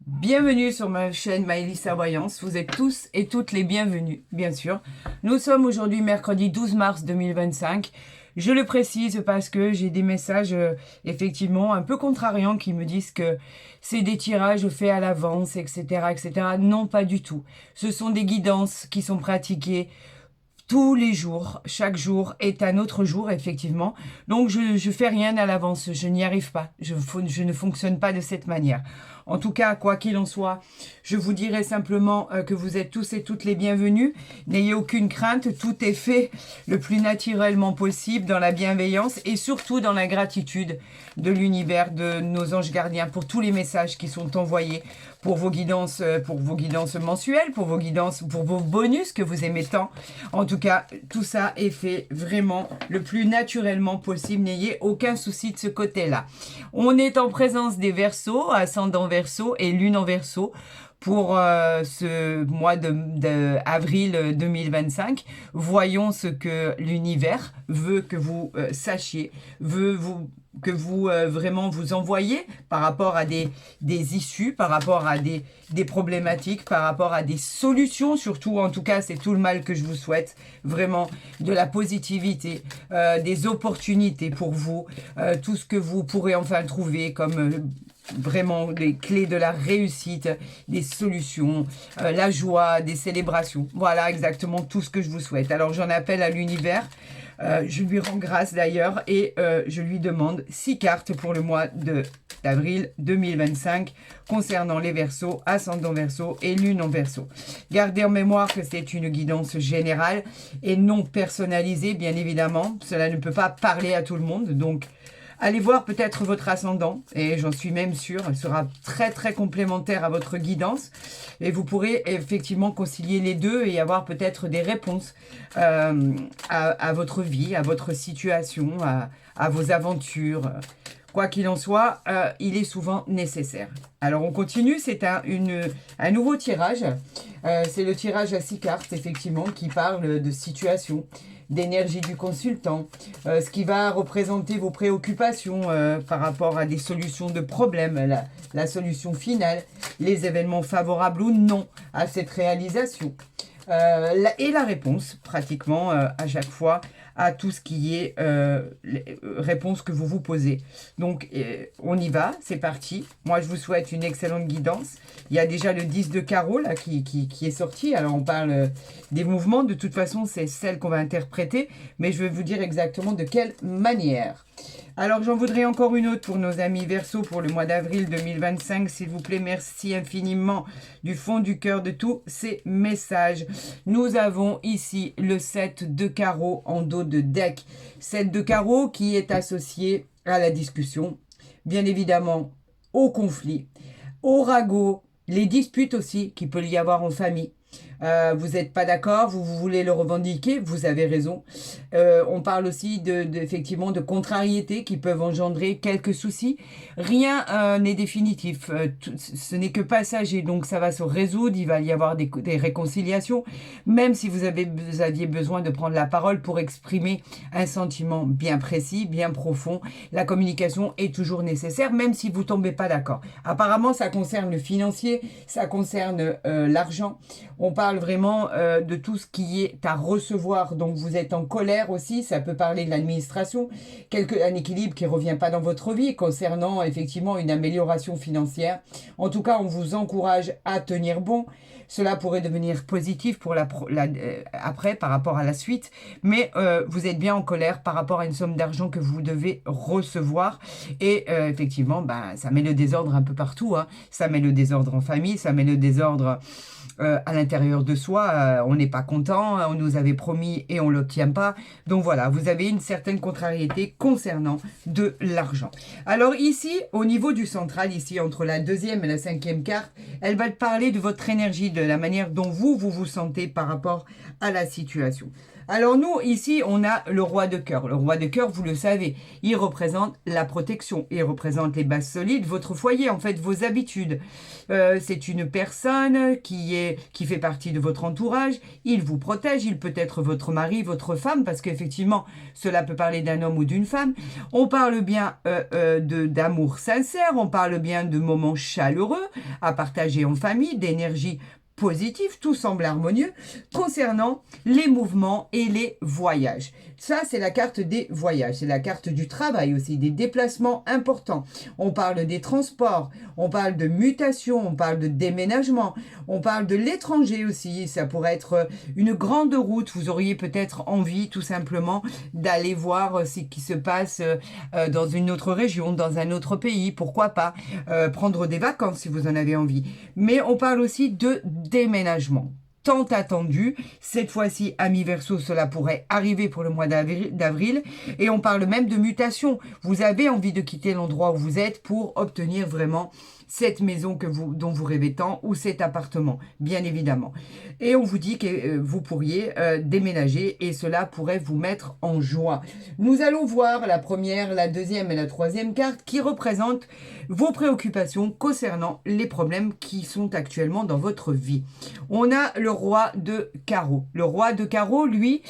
Bienvenue sur ma chaîne Maëlys Voyance. Vous êtes tous et toutes les bienvenus, bien sûr. Nous sommes aujourd'hui mercredi 12 mars 2025. Je le précise parce que j'ai des messages effectivement un peu contrariants qui me disent que c'est des tirages faits à l'avance, etc., etc. Non, pas du tout. Ce sont des guidances qui sont pratiquées tous les jours. Chaque jour est un autre jour, effectivement. Donc, je fais rien à l'avance. Je n'y arrive pas. Je ne fonctionne pas de cette manière. En tout cas, quoi qu'il en soit, je vous dirai simplement que vous êtes tous et toutes les bienvenus. N'ayez aucune crainte. Tout est fait le plus naturellement possible dans la bienveillance et surtout dans la gratitude de l'univers, de nos anges gardiens pour tous les messages qui sont envoyés pour vos guidances mensuelles, pour vos guidances, pour vos bonus que vous aimez tant. En tout cas, tout ça est fait vraiment le plus naturellement possible. N'ayez aucun souci de ce côté-là. On est en présence des Verseaux, ascendant Verseau et lune en Verseau pour ce mois d'avril 2025. Voyons ce que l'univers veut que vous sachiez, que vous vraiment vous envoyez par rapport à des issues, par rapport à des problématiques, par rapport à des solutions, surtout, en tout cas, c'est tout le mal que je vous souhaite, vraiment, de la positivité, des opportunités pour vous, tout ce que vous pourrez enfin trouver comme vraiment des clés de la réussite, des solutions, la joie, des célébrations. Voilà exactement tout ce que je vous souhaite. Alors j'en appelle à l'univers. Je lui rends grâce d'ailleurs et je lui demande 6 cartes pour le mois d'avril 2025 concernant les Verseaux, ascendant Verseau et lune en Verseau. Gardez en mémoire que c'est une guidance générale et non personnalisée, bien évidemment. Cela ne peut pas parler à tout le monde, donc allez voir peut-être votre ascendant, et j'en suis même sûre, elle sera très très complémentaire à votre guidance, et vous pourrez effectivement concilier les deux et avoir peut-être des réponses à votre vie, à votre situation, à vos aventures. Quoi qu'il en soit, il est souvent nécessaire. Alors on continue, c'est un nouveau tirage. C'est le tirage à 6 cartes, effectivement, qui parle de situation, d'énergie du consultant, ce qui va représenter vos préoccupations par rapport à des solutions de problèmes, la solution finale, les événements favorables ou non à cette réalisation. Et la réponse, pratiquement à chaque fois, à tout ce qui est réponse que vous vous posez. Donc, on y va, c'est parti. Moi, je vous souhaite une excellente guidance. Il y a déjà le 10 de carreau là, qui est sorti. Alors, on parle des mouvements. De toute façon, c'est celle qu'on va interpréter. Mais je vais vous dire exactement de quelle manière. Alors, j'en voudrais encore une autre pour nos amis Verseau pour le mois d'avril 2025. S'il vous plaît, merci infiniment du fond du cœur de tous ces messages. Nous avons ici le 7 de carreau en dos de deck. 7 de carreau qui est associé à la discussion, bien évidemment au conflit, au ragot, les disputes aussi qu'il peut y avoir en famille. Vous n'êtes pas d'accord, vous voulez le revendiquer, vous avez raison. On parle aussi effectivement de contrariétés qui peuvent engendrer quelques soucis. Rien n'est définitif, ce n'est que passager, donc ça va se résoudre, il va y avoir des réconciliations, même si vous aviez besoin de prendre la parole pour exprimer un sentiment bien précis, bien profond. La communication est toujours nécessaire, même si vous ne tombez pas d'accord. Apparemment, ça concerne le financier, ça concerne l'argent. On parle vraiment de tout ce qui est à recevoir. Donc, vous êtes en colère aussi. Ça peut parler de l'administration. Un équilibre qui ne revient pas dans votre vie concernant effectivement une amélioration financière. En tout cas, on vous encourage à tenir bon. Cela pourrait devenir positif pour après par rapport à la suite. Mais vous êtes bien en colère par rapport à une somme d'argent que vous devez recevoir. Et effectivement, ça met le désordre un peu partout. Hein. Ça met le désordre en famille. Ça met le désordre à l'intérieur de soi, on n'est pas content, on nous avait promis et on ne l'obtient pas. Donc voilà, vous avez une certaine contrariété concernant de l'argent. Alors ici, au niveau du central, ici entre la deuxième et la cinquième carte, elle va te parler de votre énergie, de la manière dont vous vous sentez par rapport à la situation. Alors nous, ici, on a le roi de cœur. Le roi de cœur, vous le savez, il représente la protection. Il représente les bases solides, votre foyer, en fait, vos habitudes. C'est une personne qui fait partie de votre entourage. Il vous protège. Il peut être votre mari, votre femme, parce qu'effectivement, cela peut parler d'un homme ou d'une femme. On parle bien d'amour sincère. On parle bien de moments chaleureux à partager en famille, d'énergie positif, tout semble harmonieux concernant les mouvements et les voyages. Ça, c'est la carte des voyages, c'est la carte du travail aussi, des déplacements importants. On parle des transports, on parle de mutation, on parle de déménagement, on parle de l'étranger aussi. Ça pourrait être une grande route. Vous auriez peut-être envie tout simplement d'aller voir ce qui se passe dans une autre région, dans un autre pays, pourquoi pas prendre des vacances si vous en avez envie. Mais on parle aussi de déménagement tant attendu. Cette fois-ci, amis Verseau, cela pourrait arriver pour le mois d'avril. Et on parle même de mutation. Vous avez envie de quitter l'endroit où vous êtes pour obtenir vraiment cette maison dont vous rêvez tant ou cet appartement, bien évidemment. Et on vous dit que vous pourriez déménager et cela pourrait vous mettre en joie. Nous allons voir la première, la deuxième et la troisième carte qui représentent vos préoccupations concernant les problèmes qui sont actuellement dans votre vie. On a le roi de carreau. Le roi de carreau, lui,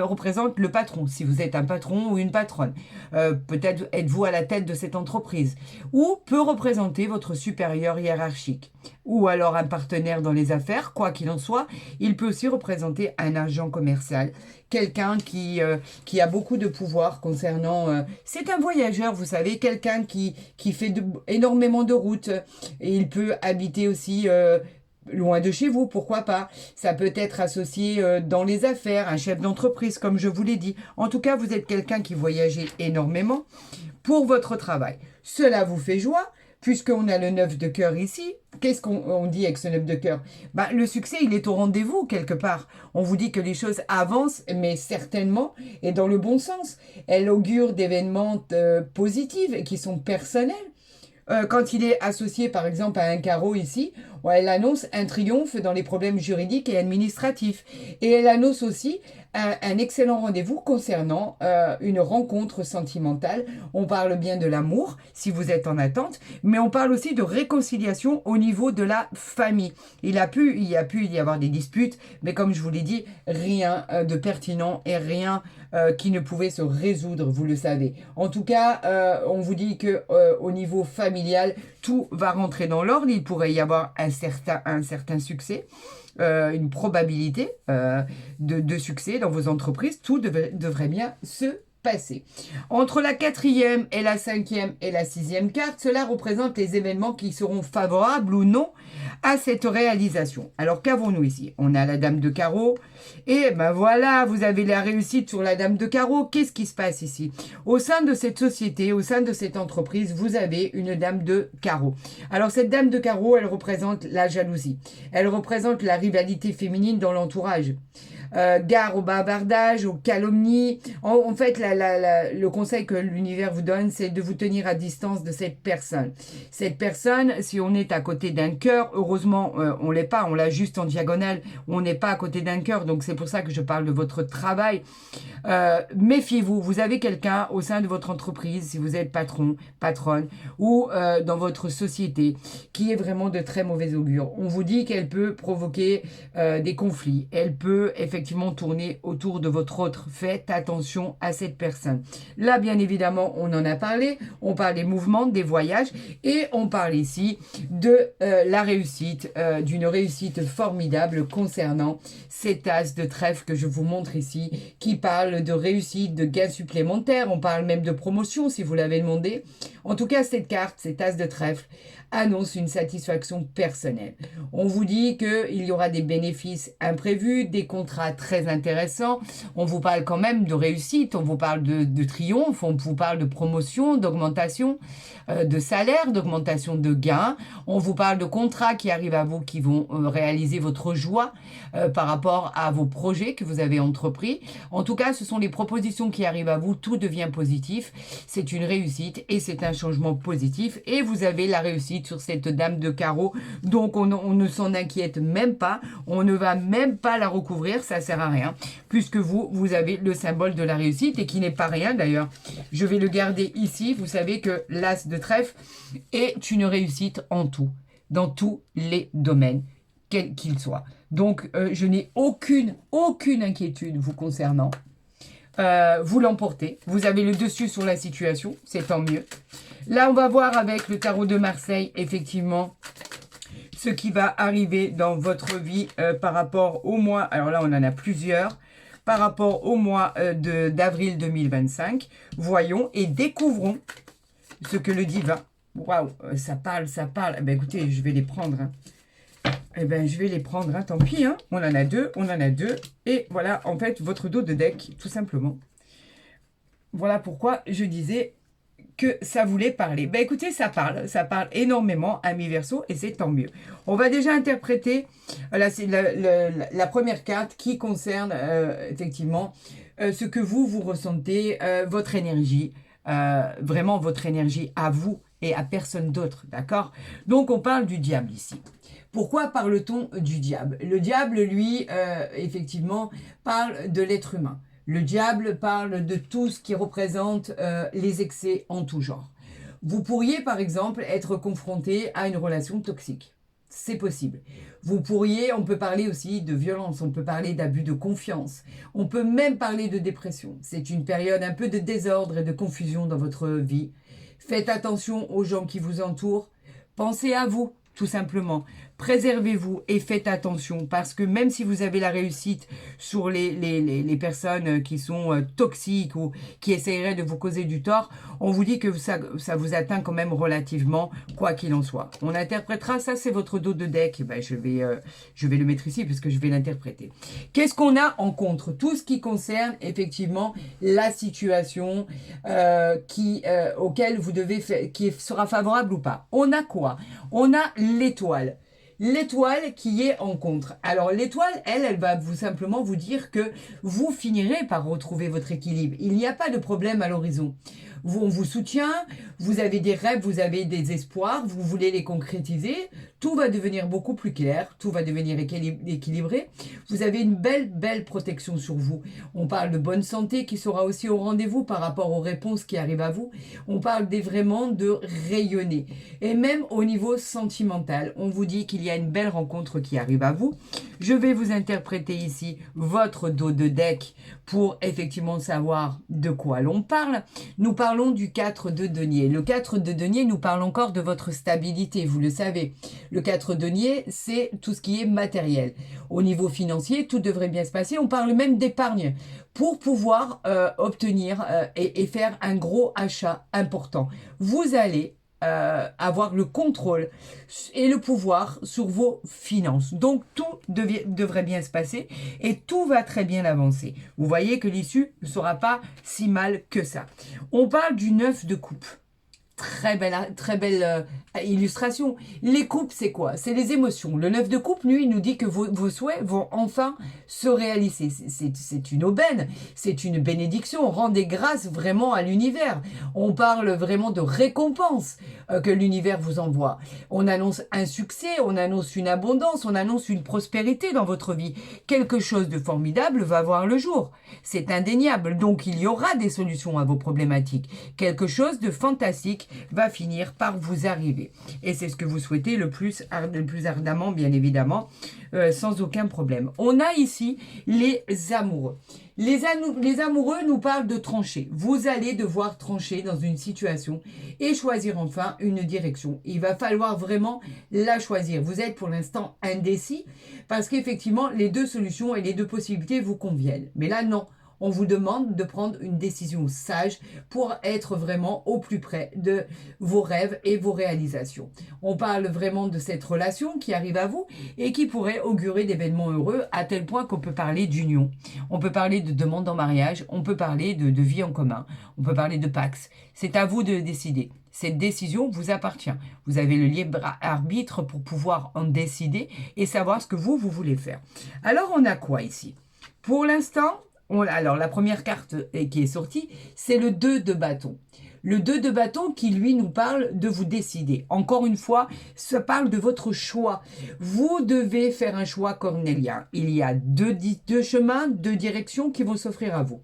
représente le patron. Si vous êtes un patron ou une patronne, peut-être êtes-vous à la tête de cette entreprise ou peut représenter votre supérieur hiérarchique ou alors un partenaire dans les affaires, quoi qu'il en soit. Il peut aussi représenter un agent commercial, quelqu'un qui a beaucoup de pouvoir concernant... c'est un voyageur, vous savez, quelqu'un qui fait énormément de routes. Et il peut habiter aussi... loin de chez vous, pourquoi pas. Ça peut être associé dans les affaires, un chef d'entreprise, comme je vous l'ai dit. En tout cas, vous êtes quelqu'un qui voyageait énormément pour votre travail. Cela vous fait joie, puisqu'on a le 9 de cœur ici. Qu'est-ce qu'on dit avec ce 9 de cœur? Le succès, il est au rendez-vous, quelque part. On vous dit que les choses avancent, mais certainement, et dans le bon sens. Elle augure d'événements positifs et qui sont personnels. Quand il est associé par exemple à un carreau ici, elle annonce un triomphe dans les problèmes juridiques et administratifs. Et elle annonce aussi un excellent rendez-vous concernant une rencontre sentimentale. On parle bien de l'amour, si vous êtes en attente, mais on parle aussi de réconciliation au niveau de la famille. Il y a pu y avoir des disputes, mais comme je vous l'ai dit, rien de pertinent et rien qui ne pouvait se résoudre, vous le savez. En tout cas, on vous dit que au niveau familial, tout va rentrer dans l'ordre. Il pourrait y avoir un certain succès. Une probabilité de succès dans vos entreprises. Tout devrait bien se passer. Entre la 4e et la 5e et la 6e carte, cela représente les événements qui seront favorables ou non à cette réalisation. Alors qu'avons-nous ici? On a la dame de carreau et voilà, vous avez la réussite sur la dame de carreau. Qu'est-ce qui se passe ici? Au sein de cette société, au sein de cette entreprise, vous avez une dame de carreau. Alors cette dame de carreau, elle représente la jalousie. Elle représente la rivalité féminine dans l'entourage. Gare au bavardage, aux calomnies. En fait, le conseil que l'univers vous donne, c'est de vous tenir à distance de cette personne. Cette personne, si on est à côté d'un cœur, heureusement, on l'est pas, on l'a juste en diagonale, on n'est pas à côté d'un cœur, donc c'est pour ça que je parle de votre travail. Méfiez-vous, vous avez quelqu'un au sein de votre entreprise, si vous êtes patron, patronne, ou dans votre société, qui est vraiment de très mauvais augure. On vous dit qu'elle peut provoquer des conflits, elle peut effectivement tourner autour de votre autre. Faites attention à cette personne. Là, bien évidemment, on en a parlé. On parle des mouvements, des voyages et on parle ici de la réussite, d'une réussite formidable concernant cet as de trèfle que je vous montre ici, qui parle de réussite, de gains supplémentaires. On parle même de promotion si vous l'avez demandé. En tout cas, cette carte, cet as de trèfle, annonce une satisfaction personnelle. On vous dit qu'il y aura des bénéfices imprévus, des contrats très intéressants. On vous parle quand même de réussite, on vous parle de triomphe, on vous parle de promotion, d'augmentation de salaire, d'augmentation de gains. On vous parle de contrats qui arrivent à vous, qui vont réaliser votre joie par rapport à vos projets que vous avez entrepris. En tout cas, ce sont les propositions qui arrivent à vous, tout devient positif. C'est une réussite et c'est un changement positif et vous avez la réussite réussite sur cette dame de carreau. Donc, on ne s'en inquiète même pas. On ne va même pas la recouvrir. Ça sert à rien. Puisque vous avez le symbole de la réussite et qui n'est pas rien d'ailleurs. Je vais le garder ici. Vous savez que l'as de trèfle est une réussite en tout. Dans tous les domaines, quels qu'ils soient. Donc, je n'ai aucune inquiétude vous concernant. Vous l'emportez. Vous avez le dessus sur la situation. C'est tant mieux. Là, on va voir avec le tarot de Marseille, effectivement, ce qui va arriver dans votre vie par rapport au mois. Alors là, on en a plusieurs. Par rapport au mois d'avril 2025. Voyons et découvrons ce que le divin... Waouh, ça parle, ça parle. Eh bien, écoutez, je vais les prendre. Hein. Eh bien, je vais les prendre, hein. Tant pis. Hein. On en a deux. Et voilà, en fait, votre dos de deck, tout simplement. Voilà pourquoi je disais que ça voulait parler. Ben écoutez, ça parle énormément, amis Verseau, et c'est tant mieux. On va déjà interpréter, là c'est la première carte qui concerne effectivement ce que vous ressentez, votre énergie, vraiment votre énergie à vous et à personne d'autre, d'accord? Donc on parle du diable ici. Pourquoi parle-t-on du diable? Le diable, lui, effectivement, parle de l'être humain. Le diable parle de tout ce qui représente les excès en tout genre. Vous pourriez, par exemple, être confronté à une relation toxique. C'est possible. Vous pourriez, on peut parler aussi de violence, on peut parler d'abus de confiance, on peut même parler de dépression. C'est une période un peu de désordre et de confusion dans votre vie. Faites attention aux gens qui vous entourent. Pensez à vous, tout simplement. Préservez-vous et faites attention parce que même si vous avez la réussite sur les personnes qui sont toxiques ou qui essaieraient de vous causer du tort, on vous dit que ça vous atteint quand même relativement, quoi qu'il en soit. On interprétera, ça c'est votre dos de deck, ben, je vais le mettre ici puisque je vais l'interpréter. Qu'est-ce qu'on a en contre? Tout ce qui concerne effectivement la situation auquel vous devez faire, qui sera favorable ou pas. On a quoi? On a l'étoile. L'étoile qui est en contre. Alors l'étoile, elle va simplement vous dire que vous finirez par retrouver votre équilibre. Il n'y a pas de problème à l'horizon. On vous soutient, vous avez des rêves, vous avez des espoirs, vous voulez les concrétiser. Tout va devenir beaucoup plus clair, tout va devenir équilibré. Vous avez une belle protection sur vous. On parle de bonne santé qui sera aussi au rendez-vous par rapport aux réponses qui arrivent à vous. On parle vraiment de rayonner. Et même au niveau sentimental, on vous dit qu'il y a une belle rencontre qui arrive à vous. Je vais vous interpréter ici votre dos de deck pour effectivement savoir de quoi l'on parle. Nous parlons du 4 de denier. Le 4 de denier nous parle encore de votre stabilité, vous le savez. Le 4 denier, c'est tout ce qui est matériel. Au niveau financier, tout devrait bien se passer. On parle même d'épargne pour pouvoir obtenir et faire un gros achat important. Vous allez avoir le contrôle et le pouvoir sur vos finances. Donc, tout devrait bien se passer et tout va très bien avancer. Vous voyez que l'issue ne sera pas si mal que ça. On parle du 9 de coupe. Très belle illustration. Les coupes, c'est quoi? C'est les émotions. Le 9 de coupe, lui, nous dit que vos souhaits vont enfin se réaliser. C'est une aubaine, c'est une bénédiction. Rendez grâce vraiment à l'univers. On parle vraiment de récompense que l'univers vous envoie. On annonce un succès, on annonce une abondance, on annonce une prospérité dans votre vie. Quelque chose de formidable va voir le jour. C'est indéniable. Donc, il y aura des solutions à vos problématiques. Quelque chose de fantastique va finir par vous arriver. Et c'est ce que vous souhaitez le plus ardemment, bien évidemment, sans aucun problème. On a ici les amoureux. Les amoureux nous parlent de trancher. Vous allez devoir trancher dans une situation et choisir enfin une direction. Il va falloir vraiment la choisir. Vous êtes pour l'instant indécis parce qu'effectivement, les deux solutions et les deux possibilités vous conviennent. Mais là, non. On vous demande de prendre une décision sage pour être vraiment au plus près de vos rêves et vos réalisations. On parle vraiment de cette relation qui arrive à vous et qui pourrait augurer d'événements heureux à tel point qu'on peut parler d'union. On peut parler de demande en mariage, on peut parler de vie en commun, on peut parler de pax. C'est à vous de décider. Cette décision vous appartient. Vous avez le libre arbitre pour pouvoir en décider et savoir ce que vous voulez faire. Alors, on a quoi ici? Pour l'instant, alors, la première carte qui est sortie, c'est le 2 de bâton. Le 2 de bâton qui, lui, nous parle de vous décider. Encore une fois, ça parle de votre choix. Vous devez faire un choix cornélien. Il y a deux chemins, deux directions qui vont s'offrir à vous.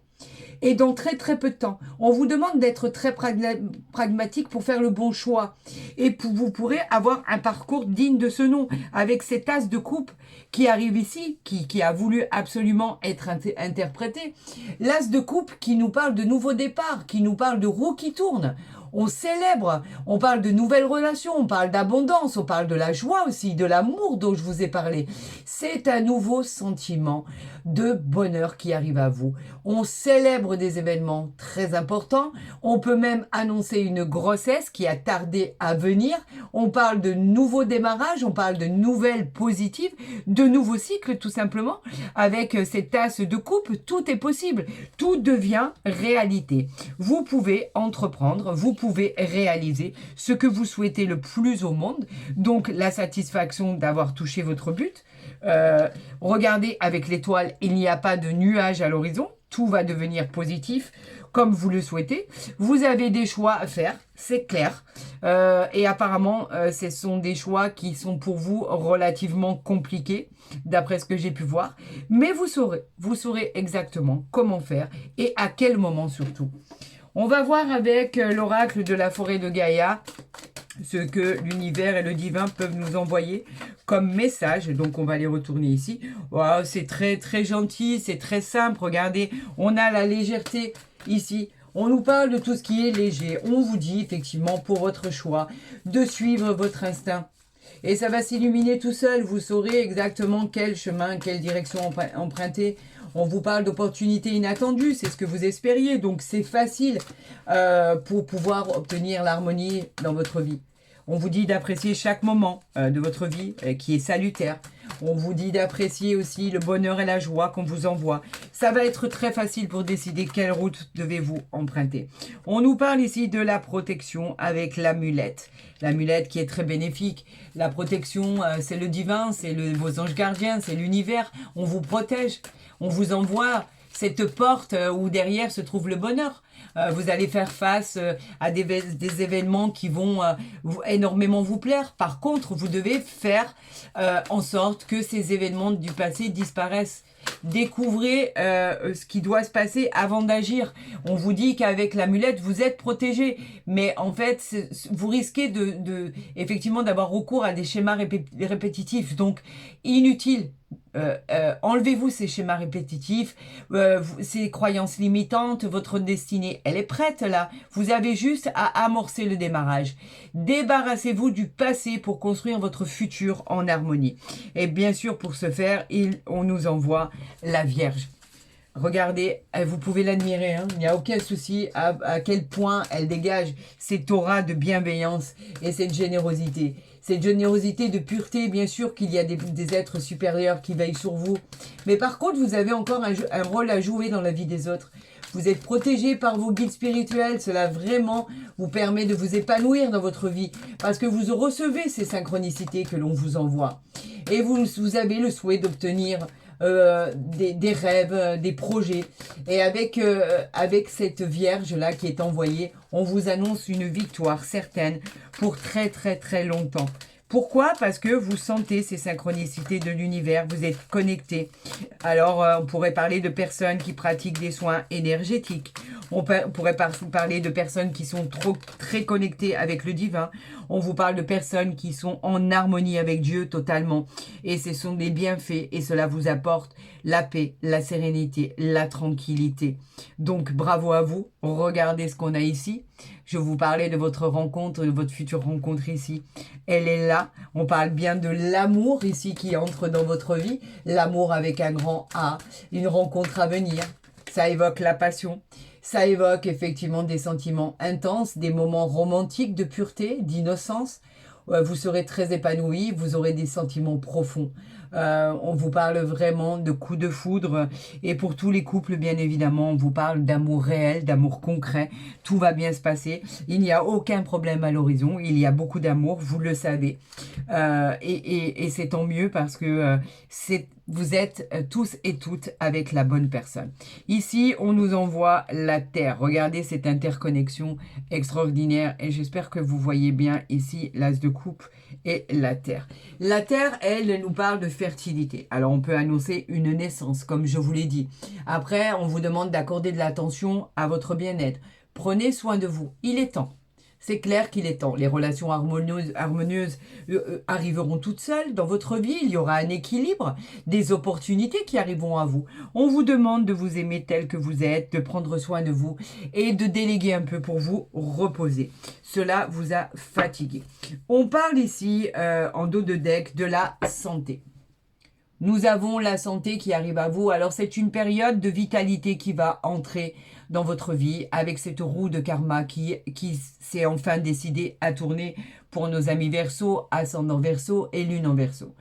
Et dans très très peu de temps. On vous demande d'être très pragmatique pour faire le bon choix. Et vous pourrez avoir un parcours digne de ce nom, avec cet as de coupe qui arrive ici, qui a voulu absolument être interprété. L'as de coupe qui nous parle de nouveaux départs, qui nous parle de roues qui tournent. On célèbre, on parle de nouvelles relations, on parle d'abondance, on parle de la joie aussi, de l'amour dont je vous ai parlé. C'est un nouveau sentiment de bonheur qui arrive à vous. On célèbre des événements très importants, on peut même annoncer une grossesse qui a tardé à venir, on parle de nouveaux démarrages, on parle de nouvelles positives, de nouveaux cycles tout simplement. Avec cette tasse de coupe, tout est possible, tout devient réalité. Vous pouvez entreprendre, vous pouvez réaliser ce que vous souhaitez le plus au monde, donc la satisfaction d'avoir touché votre but. Regardez avec l'étoile, il n'y a pas de nuage à l'horizon, tout va devenir positif comme vous le souhaitez. Vous avez des choix à faire, c'est clair. Et apparemment, ce sont des choix qui sont pour vous relativement compliqués, d'après ce que j'ai pu voir. Mais vous saurez exactement comment faire et à quel moment surtout. On va voir avec l'oracle de la forêt de Gaïa ce que l'univers et le divin peuvent nous envoyer comme message. Donc, on va les retourner ici. Wow, c'est très, très gentil, c'est très simple. Regardez, on a la légèreté ici. On nous parle de tout ce qui est léger. On vous dit effectivement pour votre choix de suivre votre instinct. Et ça va s'illuminer tout seul. Vous saurez exactement quel chemin, quelle direction emprunter. On vous parle d'opportunités inattendues, c'est ce que vous espériez. Donc, c'est facile pour pouvoir obtenir l'harmonie dans votre vie. On vous dit d'apprécier chaque moment de votre vie qui est salutaire. On vous dit d'apprécier aussi le bonheur et la joie qu'on vous envoie. Ça va être très facile pour décider quelle route devez-vous emprunter. On nous parle ici de la protection avec l'amulette. L'amulette qui est très bénéfique. La protection, c'est le divin, c'est vos anges gardiens, c'est l'univers. On vous protège. On vous envoie cette porte où derrière se trouve le bonheur. Vous allez faire face à des événements qui vont énormément vous plaire. Par contre, vous devez faire en sorte que ces événements du passé disparaissent. Découvrez ce qui doit se passer avant d'agir. On vous dit qu'avec l'amulette, vous êtes protégé. Mais en fait, vous risquez effectivement d'avoir recours à des schémas répétitifs. Donc, inutile. Enlevez-vous ces schémas répétitifs, ces croyances limitantes, votre destinée, elle est prête là. Vous avez juste à amorcer le démarrage. Débarrassez-vous du passé pour construire votre futur en harmonie. Et bien sûr, pour ce faire, on nous envoie la Vierge. Regardez, vous pouvez l'admirer, hein, il n'y a aucun souci à quel point elle dégage cette aura de bienveillance et cette générosité. Cette générosité de pureté, bien sûr qu'il y a des êtres supérieurs qui veillent sur vous. Mais par contre, vous avez encore un rôle à jouer dans la vie des autres. Vous êtes protégé par vos guides spirituels. Cela vraiment vous permet de vous épanouir dans votre vie. Parce que vous recevez ces synchronicités que l'on vous envoie. Et vous avez le souhait d'obtenir des rêves, des projets. Et avec cette Vierge là qui est envoyée, on vous annonce une victoire certaine pour très très très longtemps. Pourquoi? Parce que vous sentez ces synchronicités de l'univers, vous êtes connecté. Alors, on pourrait parler de personnes qui pratiquent des soins énergétiques. On pourrait parler de personnes qui sont très connectées avec le divin. On vous parle de personnes qui sont en harmonie avec Dieu totalement. Et ce sont des bienfaits et cela vous apporte la paix, la sérénité, la tranquillité. Donc, bravo à vous. Regardez ce qu'on a ici. Je vous parlais de votre rencontre, de votre future rencontre ici. Elle est là. On parle bien de l'amour ici qui entre dans votre vie. L'amour avec un grand A. Une rencontre à venir. Ça évoque la passion. Ça évoque effectivement des sentiments intenses, des moments romantiques de pureté, d'innocence. Vous serez très épanoui, vous aurez des sentiments profonds. On vous parle vraiment de coups de foudre. Et pour tous les couples, bien évidemment, on vous parle d'amour réel, d'amour concret. Tout va bien se passer. Il n'y a aucun problème à l'horizon. Il y a beaucoup d'amour, vous le savez. Et c'est tant mieux parce que vous êtes tous et toutes avec la bonne personne. Ici, on nous envoie la Terre. Regardez cette interconnexion extraordinaire. Et j'espère que vous voyez bien ici l'as de coupe et la Terre. La Terre, elle, nous parle de fertilité. Alors, on peut annoncer une naissance, comme je vous l'ai dit. Après, on vous demande d'accorder de l'attention à votre bien-être. Prenez soin de vous. Il est temps. C'est clair qu'il est temps. Les relations harmonieuses arriveront toutes seules dans votre vie. Il y aura un équilibre, des opportunités qui arriveront à vous. On vous demande de vous aimer tel que vous êtes, de prendre soin de vous et de déléguer un peu pour vous reposer. Cela vous a fatigué. On parle ici, en dos de deck, de la santé. Nous avons la santé qui arrive à vous. Alors, c'est une période de vitalité qui va entrer dans votre vie avec cette roue de karma qui s'est enfin décidée à tourner pour nos amis Verseau, ascendant Verseau et lune en Verseau.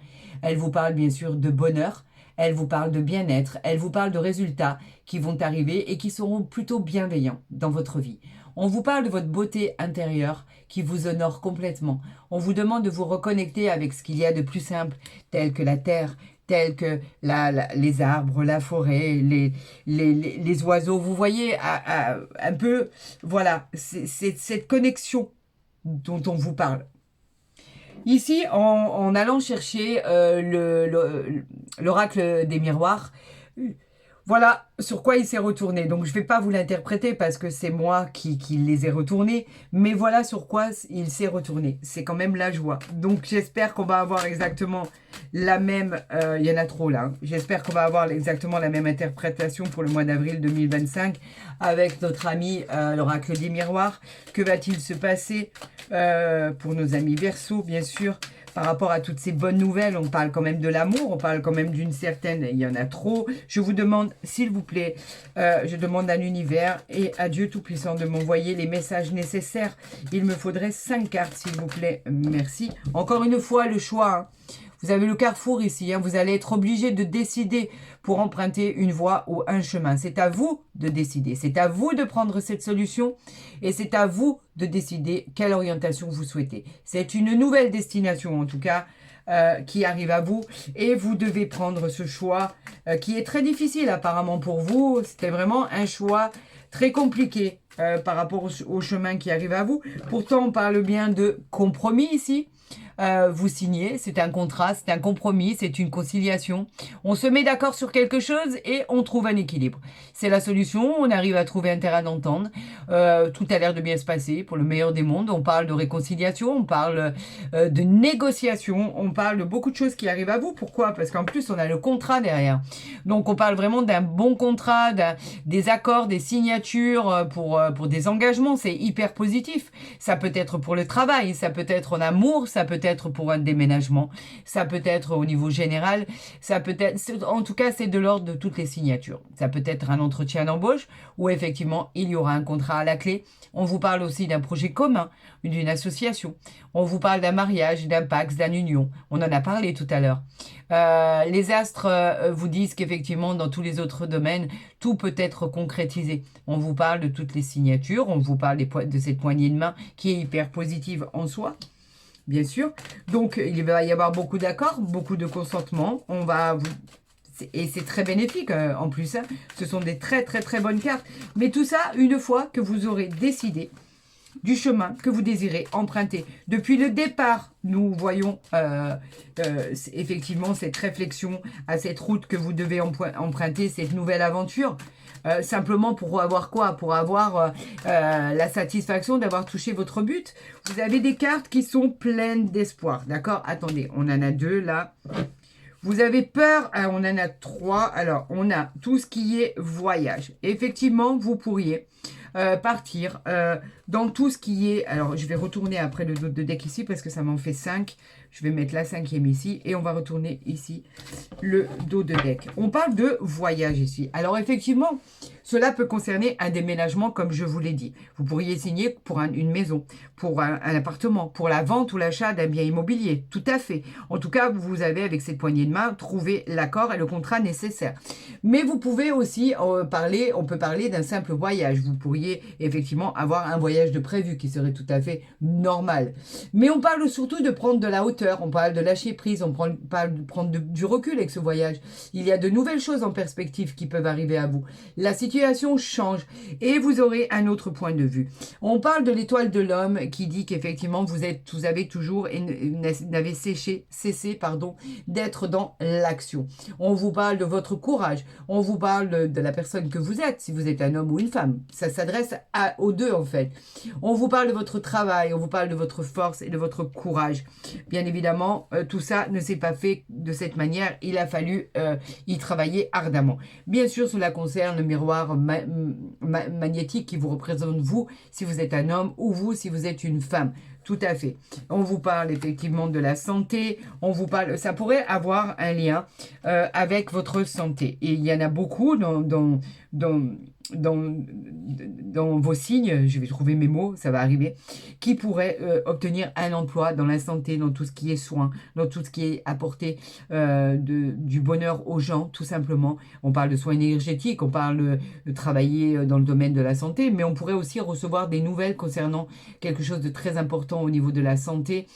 Elle vous parle bien sûr de bonheur, elle vous parle de bien-être, elle vous parle de résultats qui vont arriver et qui seront plutôt bienveillants dans votre vie. On vous parle de votre beauté intérieure qui vous honore complètement. On vous demande de vous reconnecter avec ce qu'il y a de plus simple, tel que la terre, tels que les arbres, la forêt, les oiseaux. Vous voyez un peu, voilà, c'est cette connexion dont on vous parle. Ici, en allant chercher l'oracle des miroirs, voilà sur quoi il s'est retourné. Donc, je ne vais pas vous l'interpréter parce que c'est moi qui les ai retournés. Mais voilà sur quoi il s'est retourné. C'est quand même la joie. Donc, j'espère qu'on va avoir exactement la même... il y en a trop là. Hein. J'espère qu'on va avoir exactement la même interprétation pour le mois d'avril 2025 avec notre ami l'oracle des miroirs. Que va-t-il se passer pour nos amis Verseau, bien sûr? Par rapport à toutes ces bonnes nouvelles, on parle quand même de l'amour, on parle quand même d'une certaine... Il y en a trop. Je vous demande, s'il vous plaît, je demande à l'univers et à Dieu Tout-Puissant de m'envoyer les messages nécessaires. Il me faudrait 5 cartes, s'il vous plaît. Merci. Encore une fois, le choix. Hein. Vous avez le carrefour ici. Hein. Vous allez être obligé de décider pour emprunter une voie ou un chemin. C'est à vous de décider. C'est à vous de prendre cette solution et c'est à vous de décider quelle orientation vous souhaitez. C'est une nouvelle destination, en tout cas, qui arrive à vous et vous devez prendre ce choix qui est très difficile apparemment pour vous. C'était vraiment un choix très compliqué par rapport au chemin qui arrive à vous. Pourtant, on parle bien de compromis ici. Vous signez, c'est un contrat, c'est un compromis, c'est une conciliation. On se met d'accord sur quelque chose et on trouve un équilibre. C'est la solution, on arrive à trouver un terrain d'entente. Tout a l'air de bien se passer pour le meilleur des mondes. On parle de réconciliation, on parle de négociation, on parle de beaucoup de choses qui arrivent à vous. Pourquoi? Parce qu'en plus, on a le contrat derrière. Donc, on parle vraiment d'un bon contrat, des accords, des signatures pour des engagements. C'est hyper positif. Ça peut être pour le travail, ça peut être en amour, ça peut être pour un déménagement, ça peut être au niveau général, ça peut être, en tout cas, c'est de l'ordre de toutes les signatures. Ça peut être un entretien d'embauche où effectivement, il y aura un contrat à la clé. On vous parle aussi d'un projet commun, d'une association. On vous parle d'un mariage, d'un pax, d'une union. On en a parlé tout à l'heure. Les astres vous disent qu'effectivement, dans tous les autres domaines, tout peut être concrétisé. On vous parle de toutes les signatures, on vous parle de cette poignée de main qui est hyper positive en soi. Bien sûr. Donc, il va y avoir beaucoup d'accords, beaucoup de consentement. Et c'est très bénéfique en plus. Hein. Ce sont des très, très, très bonnes cartes. Mais tout ça, une fois que vous aurez décidé du chemin que vous désirez emprunter. Depuis le départ, nous voyons effectivement cette réflexion à cette route que vous devez emprunter, cette nouvelle aventure. Simplement pour avoir quoi? Pour avoir la satisfaction d'avoir touché votre but. Vous avez des cartes qui sont pleines d'espoir. D'accord? Attendez, on en a 2 là. Vous avez peur? On en a 3. Alors, on a tout ce qui est voyage. Effectivement, vous pourriez partir dans tout ce qui est... Alors, je vais retourner après le dos de deck ici parce que ça m'en fait 5. Je vais mettre la 5e ici et on va retourner ici le dos de deck. On parle de voyage ici. Alors effectivement, cela peut concerner un déménagement comme je vous l'ai dit. Vous pourriez signer pour une maison, pour un appartement, pour la vente ou l'achat d'un bien immobilier. Tout à fait. En tout cas, vous avez avec cette poignée de main trouvé l'accord et le contrat nécessaire. Mais vous pouvez aussi on peut parler d'un simple voyage. Vous pourriez effectivement avoir un voyage de prévu qui serait tout à fait normal. Mais on parle surtout de prendre de la hauteur, on parle de lâcher prise, on parle de prendre du recul avec ce voyage. Il y a de nouvelles choses en perspective qui peuvent arriver à vous. La situation change et vous aurez un autre point de vue. On parle de l'étoile de l'homme qui dit qu'effectivement vous avez toujours et n'avez cessé d'être dans l'action. On vous parle de votre courage, on vous parle de la personne que vous êtes, si vous êtes un homme ou une femme. Ça s'adresse aux deux en fait. On vous parle de votre travail, on vous parle de votre force et de votre courage. Bien évidemment, tout ça ne s'est pas fait de cette manière. Il a fallu y travailler ardemment. Bien sûr, cela concerne le miroir magnétique qui vous représente vous, si vous êtes un homme, ou vous, si vous êtes une femme. Tout à fait. On vous parle effectivement de la santé. On vous parle, ça pourrait avoir un lien avec votre santé. Et il y en a beaucoup dans vos signes, je vais trouver mes mots, ça va arriver, qui pourraient obtenir un emploi dans la santé, dans tout ce qui est soins, dans tout ce qui est apporter du bonheur aux gens, tout simplement. On parle de soins énergétiques, on parle de travailler dans le domaine de la santé, mais on pourrait aussi recevoir des nouvelles concernant quelque chose de très important au niveau de la santé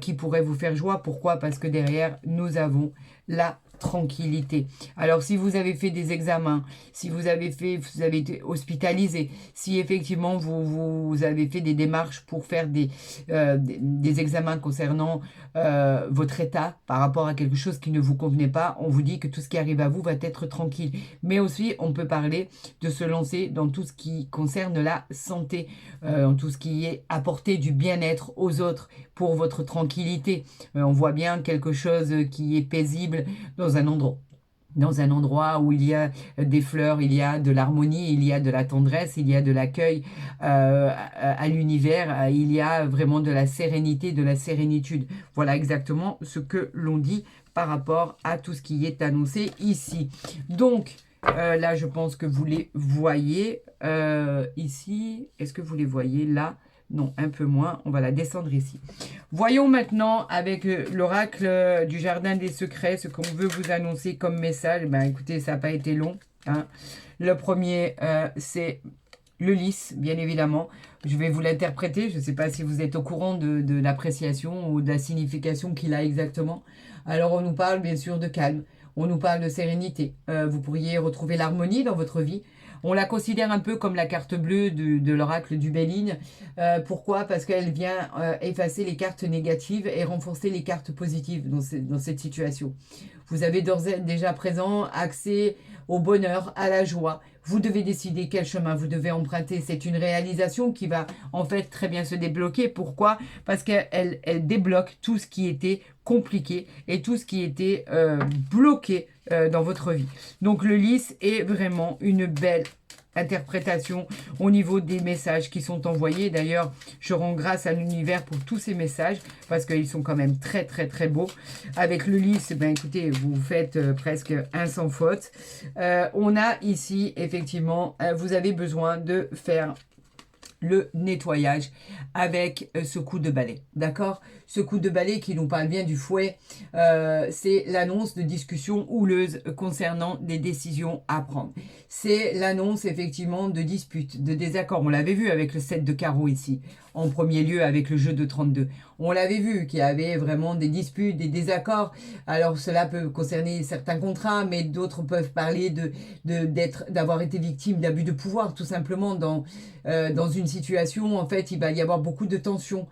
qui pourrait vous faire joie. Pourquoi? Parce que derrière, nous avons la tranquillité. Alors, si vous avez fait des examens, si vous avez été hospitalisé, si effectivement vous avez fait des démarches pour faire des examens concernant votre état par rapport à quelque chose qui ne vous convenait pas, on vous dit que tout ce qui arrive à vous va être tranquille. Mais aussi, on peut parler de se lancer dans tout ce qui concerne la santé, dans tout ce qui est apporter du bien-être aux autres pour votre tranquillité. On voit bien quelque chose qui est paisible dans un endroit où il y a des fleurs, il y a de l'harmonie, il y a de la tendresse, il y a de l'accueil à l'univers, il y a vraiment de la sérénité, de la sérénitude. Voilà exactement ce que l'on dit par rapport à tout ce qui est annoncé ici. Donc, là, je pense que vous les voyez ici. Est-ce que vous les voyez là? Non, un peu moins. On va la descendre ici. Voyons maintenant avec l'oracle du jardin des secrets ce qu'on veut vous annoncer comme message. Ben, écoutez, ça n'a pas été long. Hein. Le premier, c'est le lys, bien évidemment. Je vais vous l'interpréter. Je ne sais pas si vous êtes au courant de l'appréciation ou de la signification qu'il a exactement. Alors, on nous parle bien sûr de calme. On nous parle de sérénité. Vous pourriez retrouver l'harmonie dans votre vie. On la considère un peu comme la carte bleue de l'oracle du Béline. Pourquoi? Parce qu'elle vient effacer les cartes négatives et renforcer les cartes positives dans cette situation. Vous avez déjà présent accès au bonheur, à la joie. Vous devez décider quel chemin vous devez emprunter. C'est une réalisation qui va en fait très bien se débloquer. Pourquoi? Parce qu'elle débloque tout ce qui était compliqué et tout ce qui était bloqué dans votre vie. Donc le lys est vraiment une belle interprétation au niveau des messages qui sont envoyés. D'ailleurs, je rends grâce à l'univers pour tous ces messages parce qu'ils sont quand même très très très beaux. Avec le lys, ben écoutez, vous faites presque un sans faute. On a ici effectivement, vous avez besoin de faire le nettoyage avec ce coup de balai, d'accord? Ce coup de balai qui nous parle bien du fouet, c'est l'annonce de discussions houleuses concernant des décisions à prendre. C'est l'annonce effectivement de disputes, de désaccords. On l'avait vu avec le 7 de carreau ici, en premier lieu avec le jeu de 32. On l'avait vu qu'il y avait vraiment des disputes, des désaccords. Alors cela peut concerner certains contrats, mais d'autres peuvent parler d'avoir été victime d'abus de pouvoir, tout simplement dans une situation. En fait, il va y avoir beaucoup de tensions.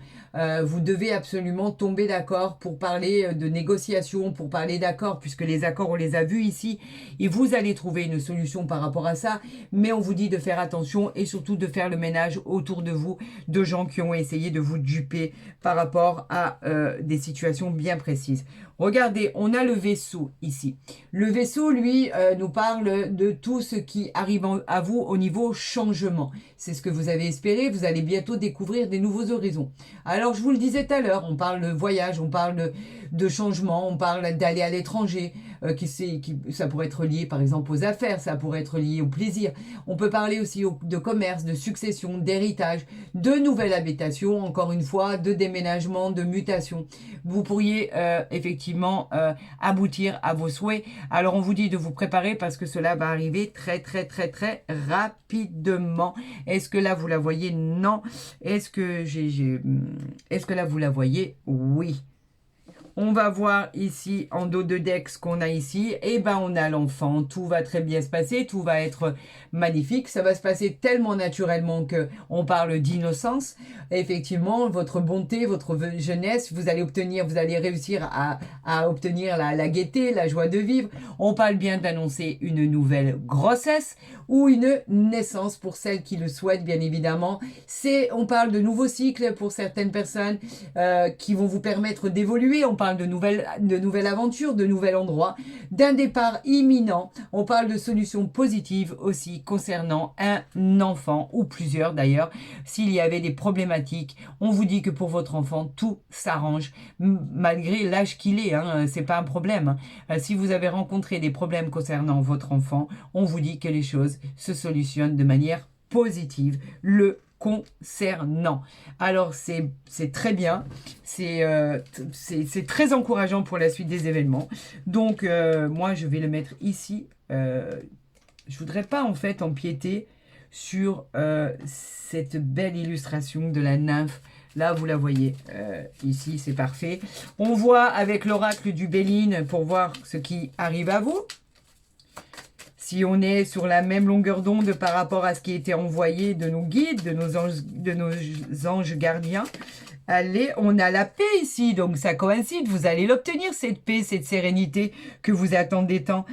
Vous devez absolument tomber d'accord pour parler de négociations, pour parler d'accords, puisque les accords, on les a vus ici, et vous allez trouver une solution par rapport à ça, mais on vous dit de faire attention et surtout de faire le ménage autour de vous, de gens qui ont essayé de vous duper par rapport à des situations bien précises. Regardez, on a le vaisseau ici. Le vaisseau, lui, nous parle de tout ce qui arrive à vous au niveau changement. C'est ce que vous avez espéré, vous allez bientôt découvrir des nouveaux horizons. Alors, je vous le disais tout à l'heure, on parle de voyage, on parle de changement, on parle d'aller à l'étranger, ça pourrait être lié par exemple aux affaires, ça pourrait être lié au plaisir. On peut parler aussi de commerce, de succession, d'héritage, de nouvelle habitation, encore une fois, de déménagement, de mutation. Vous pourriez effectivement aboutir à vos souhaits. Alors on vous dit de vous préparer parce que cela va arriver très rapidement. Est-ce que là vous la voyez? Non. Est-ce que là vous la voyez? Oui. On va voir ici, en dos de deck, ce qu'on a ici. Eh ben, on a l'enfant. Tout va très bien se passer. Tout va être magnifique. Ça va se passer tellement naturellement que on parle d'innocence. Effectivement, votre bonté, votre jeunesse, vous allez réussir à obtenir la gaieté, la joie de vivre. On parle bien d'annoncer une nouvelle grossesse ou une naissance pour celles qui le souhaitent, bien évidemment. On parle de nouveaux cycles pour certaines personnes qui vont vous permettre d'évoluer. On parle de nouvelles aventures, de nouveaux endroits, d'un départ imminent. On parle de solutions positives aussi concernant un enfant ou plusieurs d'ailleurs. S'il y avait des problématiques, on vous dit que pour votre enfant, tout s'arrange malgré l'âge qu'il est. C'est pas un problème. Si vous avez rencontré des problèmes concernant votre enfant, on vous dit que les choses se solutionnent de manière positive le concernant. Alors c'est très bien, c'est très encourageant pour la suite des événements. Donc moi je vais le mettre ici. Je voudrais pas en fait empiéter sur cette belle illustration de la nymphe. Là, vous la voyez. Ici, c'est parfait. On voit avec l'oracle du Béline pour voir ce qui arrive à vous. Si on est sur la même longueur d'onde par rapport à ce qui a été envoyé de nos guides, de nos anges gardiens. Allez, on a la paix ici, donc ça coïncide. Vous allez l'obtenir, cette paix, cette sérénité que vous attendez tant.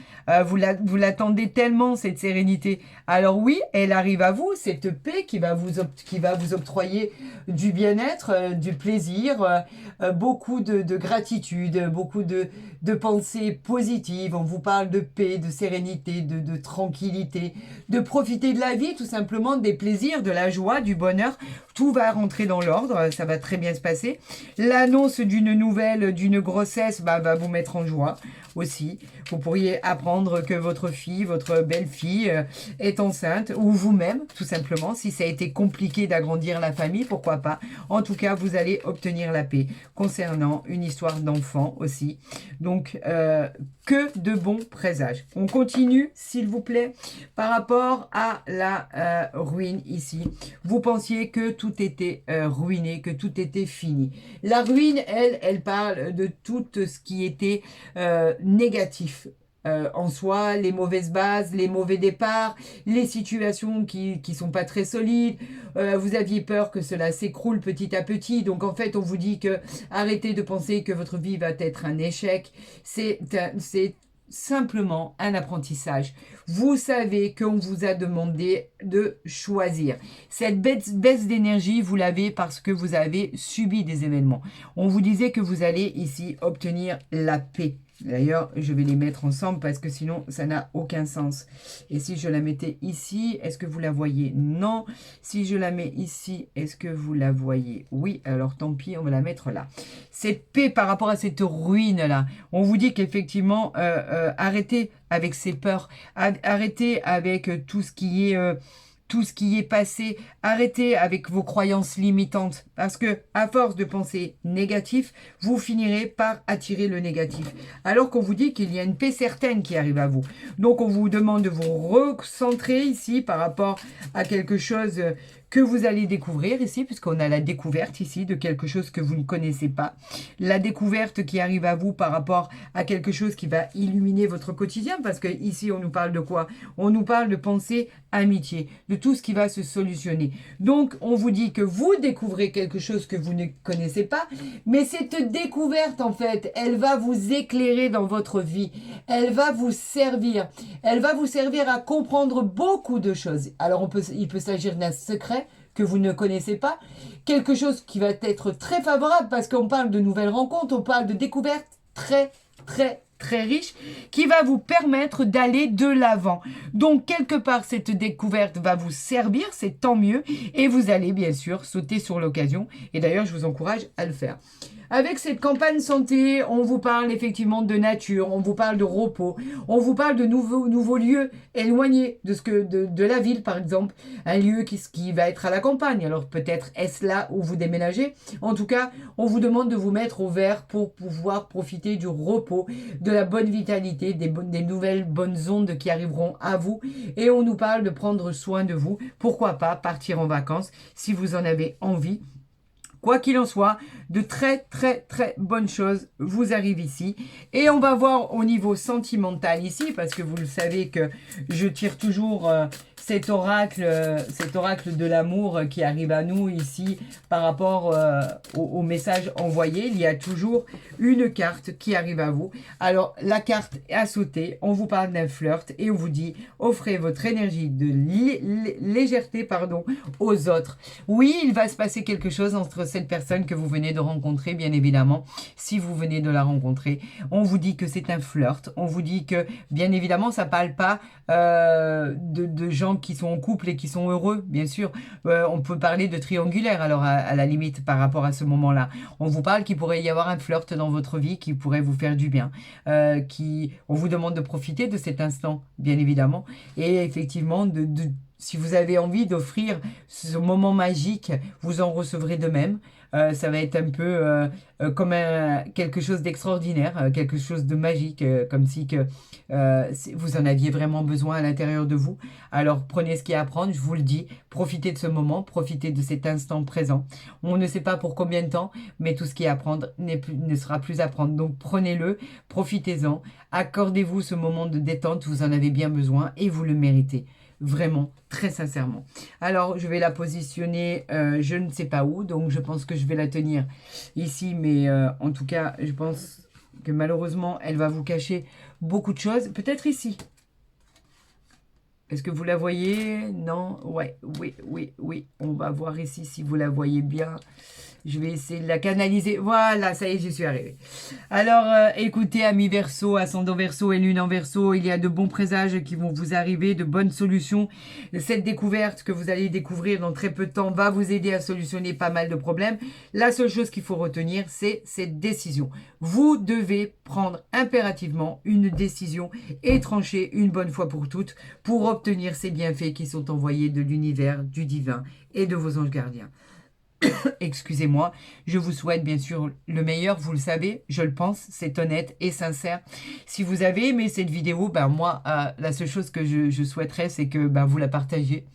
Vous l'attendez tellement, cette sérénité. Alors oui, elle arrive à vous, cette paix qui va vous octroyer du bien-être, du plaisir, beaucoup de gratitude, beaucoup de pensées positives. On vous parle de paix, de sérénité, de tranquillité, de profiter de la vie, tout simplement, des plaisirs, de la joie, du bonheur. Tout va rentrer dans l'ordre, ça va très bien se passer. L'annonce d'une nouvelle, d'une grossesse, va vous mettre en joie aussi. Vous pourriez apprendre que votre fille, votre belle-fille est enceinte, ou vous-même, tout simplement. Si ça a été compliqué d'agrandir la famille, pourquoi pas. En tout cas, vous allez obtenir la paix concernant une histoire d'enfant aussi. Donc, que de bons présages. On continue, s'il vous plaît, par rapport à la ruine ici. Vous pensiez que tout était ruiné, que tout était fini. La ruine, elle parle de tout ce qui était négatif. En soi, les mauvaises bases, les mauvais départs, les situations qui sont pas très solides. Vous aviez peur que cela s'écroule petit à petit. Donc en fait, on vous dit que arrêtez de penser que votre vie va être un échec. C'est simplement un apprentissage. Vous savez qu'on vous a demandé de choisir. Cette baisse d'énergie, vous l'avez parce que vous avez subi des événements. On vous disait que vous allez ici obtenir la paix. D'ailleurs, je vais les mettre ensemble parce que sinon, ça n'a aucun sens. Et si je la mettais ici, est-ce que vous la voyez? Non. Si je la mets ici, est-ce que vous la voyez? Oui, alors tant pis, on va la mettre là. Cette paix par rapport à cette ruine-là, on vous dit qu'effectivement, arrêtez avec ces peurs, arrêtez avec tout ce qui est passé, arrêtez avec vos croyances limitantes parce que à force de penser négatif, vous finirez par attirer le négatif. Alors qu'on vous dit qu'il y a une paix certaine qui arrive à vous. Donc on vous demande de vous recentrer ici par rapport à quelque chose que vous allez découvrir ici, puisqu'on a la découverte ici de quelque chose que vous ne connaissez pas. La découverte qui arrive à vous par rapport à quelque chose qui va illuminer votre quotidien, parce que ici on nous parle de quoi? On nous parle de pensée, amitié, de tout ce qui va se solutionner. Donc on vous dit que vous découvrez quelque chose que vous ne connaissez pas, mais cette découverte en fait, elle va vous éclairer dans votre vie. Elle va vous servir. Elle va vous servir à comprendre beaucoup de choses. Alors il peut s'agir d'un secret que vous ne connaissez pas, quelque chose qui va être très favorable parce qu'on parle de nouvelles rencontres, on parle de découvertes très riches qui va vous permettre d'aller de l'avant. Donc quelque part cette découverte va vous servir, c'est tant mieux et vous allez bien sûr sauter sur l'occasion et d'ailleurs je vous encourage à le faire. avec cette campagne santé, on vous parle effectivement de nature, on vous parle de repos, on vous parle de nouveaux lieux éloignés de la ville par exemple, un lieu qui va être à la campagne. Alors peut-être est-ce là où vous déménagez. En tout cas, on vous demande de vous mettre au vert pour pouvoir profiter du repos, de la bonne vitalité, des nouvelles bonnes ondes qui arriveront à vous. Et on nous parle de prendre soin de vous. Pourquoi pas partir en vacances si vous en avez envie. Quoi qu'il en soit, de très bonnes choses vous arrivent ici. Et on va voir au niveau sentimental ici, parce que vous le savez que je tire toujours cet oracle de l'amour qui arrive à nous ici par rapport au message envoyé. Il y a toujours une carte qui arrive à vous. Alors, la carte à sauter, on vous parle d'un flirt et on vous dit, offrez votre énergie de légèreté aux autres. Oui, il va se passer quelque chose entre cette personne que vous venez de rencontrer, bien évidemment, si vous venez de la rencontrer. On vous dit que c'est un flirt. On vous dit que, bien évidemment, ça ne parle pas de gens qui sont en couple et qui sont heureux, bien sûr. On peut parler de triangulaire, alors à la limite, par rapport à ce moment-là. On vous parle qu'il pourrait y avoir un flirt dans votre vie qui pourrait vous faire du bien. On vous demande de profiter de cet instant, bien évidemment. Et effectivement, si vous avez envie d'offrir ce moment magique, vous en recevrez de même. Ça va être un peu comme quelque chose d'extraordinaire, quelque chose de magique, comme si vous en aviez vraiment besoin à l'intérieur de vous. Alors prenez ce qu'il y a à prendre, je vous le dis, profitez de ce moment, profitez de cet instant présent. On ne sait pas pour combien de temps, mais tout ce qu'il y a à prendre ne sera plus à prendre. Donc prenez-le, profitez-en, accordez-vous ce moment de détente, vous en avez bien besoin et vous le méritez. Vraiment, très sincèrement. Alors, je vais la positionner, je ne sais pas où, donc je pense que je vais la tenir ici, mais en tout cas, je pense que malheureusement, elle va vous cacher beaucoup de choses. Peut-être ici. Est-ce que vous la voyez? Non? Ouais, oui. On va voir ici si vous la voyez bien. Je vais essayer de la canaliser. Voilà, ça y est, j'y suis arrivée. Alors, écoutez, amis Verseau, ascendant Verseau et lune en Verseau, il y a de bons présages qui vont vous arriver, de bonnes solutions. Cette découverte que vous allez découvrir dans très peu de temps va vous aider à solutionner pas mal de problèmes. La seule chose qu'il faut retenir, c'est cette décision. Vous devez prendre impérativement une décision et trancher une bonne fois pour toutes pour obtenir ces bienfaits qui sont envoyés de l'univers, du divin et de vos anges gardiens. Excusez-moi, je vous souhaite bien sûr le meilleur, vous le savez, je le pense, c'est honnête et sincère. Si vous avez aimé cette vidéo, moi, la seule chose que je souhaiterais, c'est que vous la partagiez,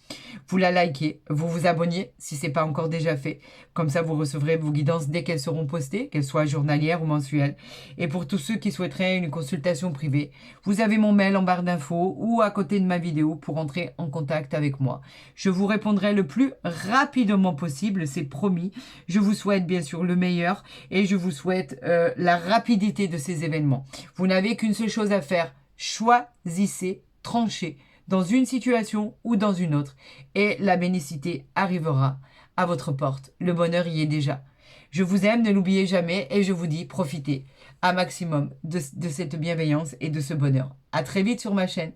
vous la likez, vous vous abonniez si ce n'est pas encore déjà fait. Comme ça, vous recevrez vos guidances dès qu'elles seront postées, qu'elles soient journalières ou mensuelles. Et pour tous ceux qui souhaiteraient une consultation privée, vous avez mon mail en barre d'infos ou à côté de ma vidéo pour entrer en contact avec moi. Je vous répondrai le plus rapidement possible, c'est promis. Je vous souhaite bien sûr le meilleur et je vous souhaite la rapidité de ces événements. Vous n'avez qu'une seule chose à faire, choisissez, tranchez dans une situation ou dans une autre et la bénicité arrivera à votre porte. Le bonheur y est déjà. Je vous aime, ne l'oubliez jamais et je vous dis profitez un maximum de cette bienveillance et de ce bonheur. À très vite sur ma chaîne.